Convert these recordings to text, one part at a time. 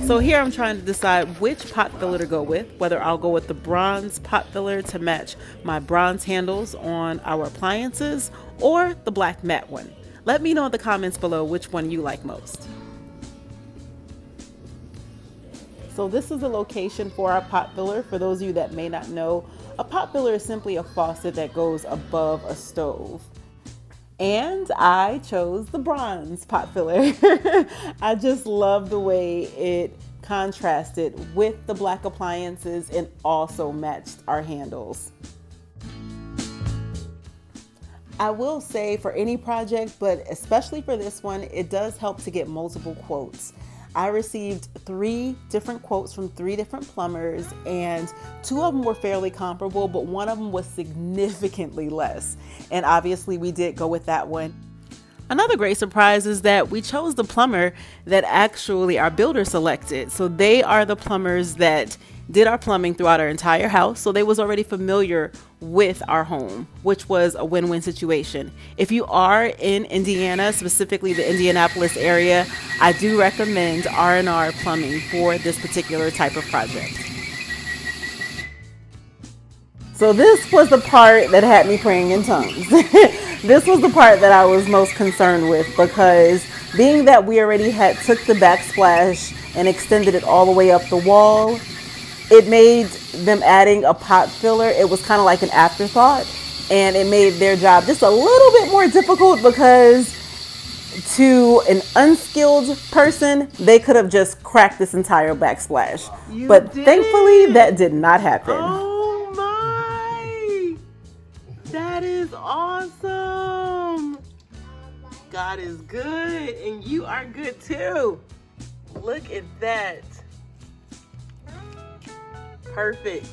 So here I'm trying to decide which pot filler to go with, whether I'll go with the bronze pot filler to match my bronze handles on our appliances or the black matte one. Let me know in the comments below which one you like most. So this is the location for our pot filler. For those of you that may not know, a pot filler is simply a faucet that goes above a stove. And I chose the bronze pot filler. I just love the way it contrasted with the black appliances and also matched our handles. I will say for any project, but especially for this one, it does help to get multiple quotes. I received 3 different quotes from 3 different plumbers, and 2 of them were fairly comparable, but one of them was significantly less. And obviously we did go with that one. Another great surprise is that we chose the plumber that actually our builder selected. So they are the plumbers that did our plumbing throughout our entire house. So they was already familiar with our home, which was a win-win situation. If you are in Indiana, specifically the Indianapolis area, I do recommend R&R Plumbing for this particular type of project. So this was the part that had me praying in tongues. This was the part that I was most concerned with, because being that we already had took the backsplash and extended it all the way up the wall, it made them adding a pot filler, it was kind of like an afterthought, and it made their job just a little bit more difficult, because to an unskilled person, they could have just cracked this entire backsplash. But thankfully, that did not happen. Oh my! That is awesome! God is good, and you are good too. Look at that. Perfect.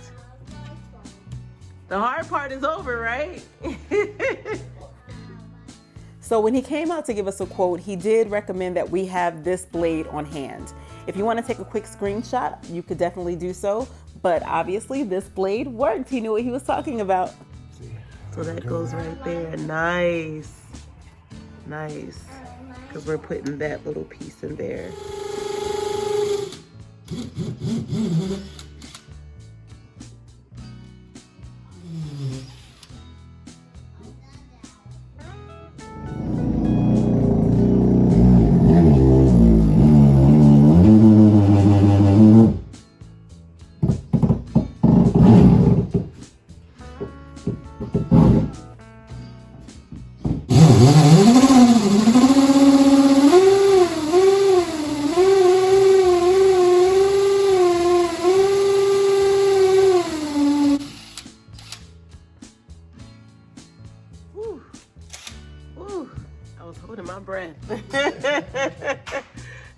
The hard part is over, right? So when he came out to give us a quote, he did recommend that we have this blade on hand. If you want to take a quick screenshot, you could definitely do so. But obviously this blade worked. He knew what he was talking about. So that goes right there. Nice. Nice. Because we're putting that little piece in there. I was holding my breath.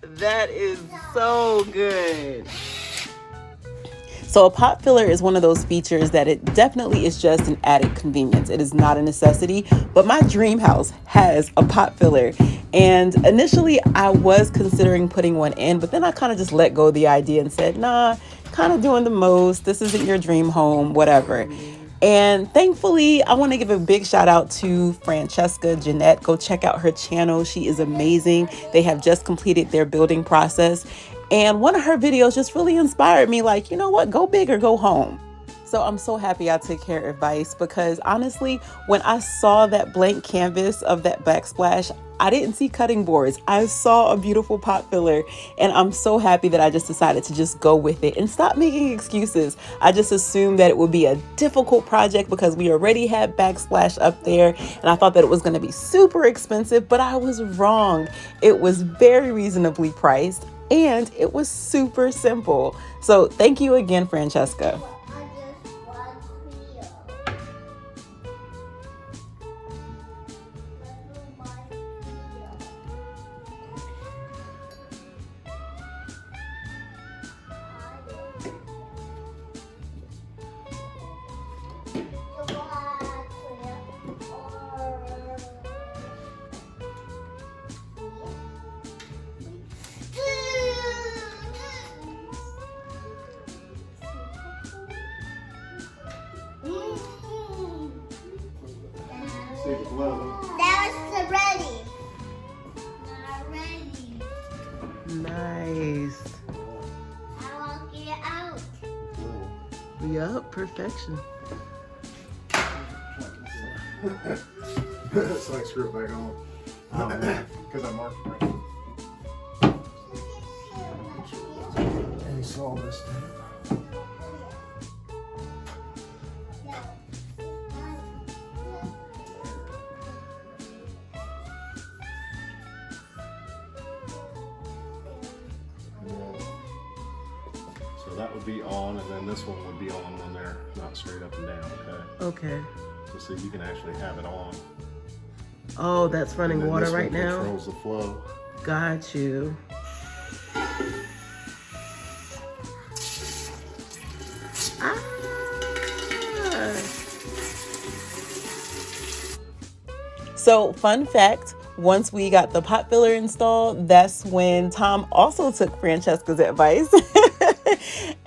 That is so good. So a pot filler is one of those features that it definitely is just an added convenience. It is not a necessity, but my dream house has a pot filler. And initially I was considering putting one in, but then I kind of just let go of the idea and said, nah, kind of doing the most. This isn't your dream home, whatever. And thankfully, I want to give a big shout out to Francesca Jeanette. Go check out her channel. She is amazing. They have just completed their building process. And one of her videos just really inspired me, like, you know what, go big or go home. So I'm so happy I took her advice, because honestly, when I saw that blank canvas of that backsplash, I didn't see cutting boards. I saw a beautiful pot filler, and I'm so happy that I just decided to just go with it and stop making excuses. I just assumed that it would be a difficult project because we already had backsplash up there, and I thought that it was going to be super expensive, but I was wrong. It was very reasonably priced, and it was super simple. So thank you again, Francesca. Yup, perfection. So I screw it back on. Because I marked it right. And he saw this thing. So that would be on, and then this one would be on when they're not straight up and down, okay? Okay. So you can actually have it on. Oh, that's running water this right one now? controls the flow. Got you. Ah. So, fun fact, once we got the pot filler installed, that's when Tom also took Francesca's advice.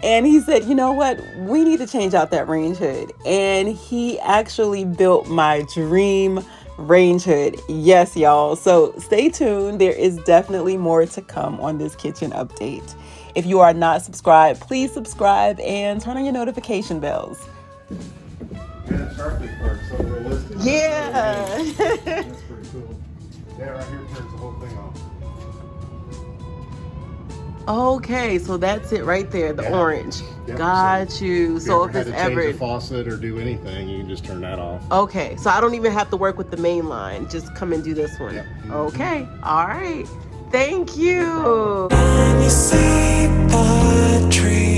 And he said, you know what, we need to change out that range hood. And he actually built my dream range hood. Yes, y'all. So stay tuned. There is definitely more to come on this kitchen update. If you are not subscribed, please subscribe and turn on your notification bells. Yeah, that Sharpie part, so realistic. Yeah. That's pretty cool. Yeah, right here turns the whole thing off. Okay, so that's it right there, the Yeah. orange. Yep, Got you. So if had it's to change ever... the faucet or do anything, you can just turn that off. Okay, so I don't even have to work with the main line. Just come and do this one. Yep. Okay, all right. Thank you. When you see the dream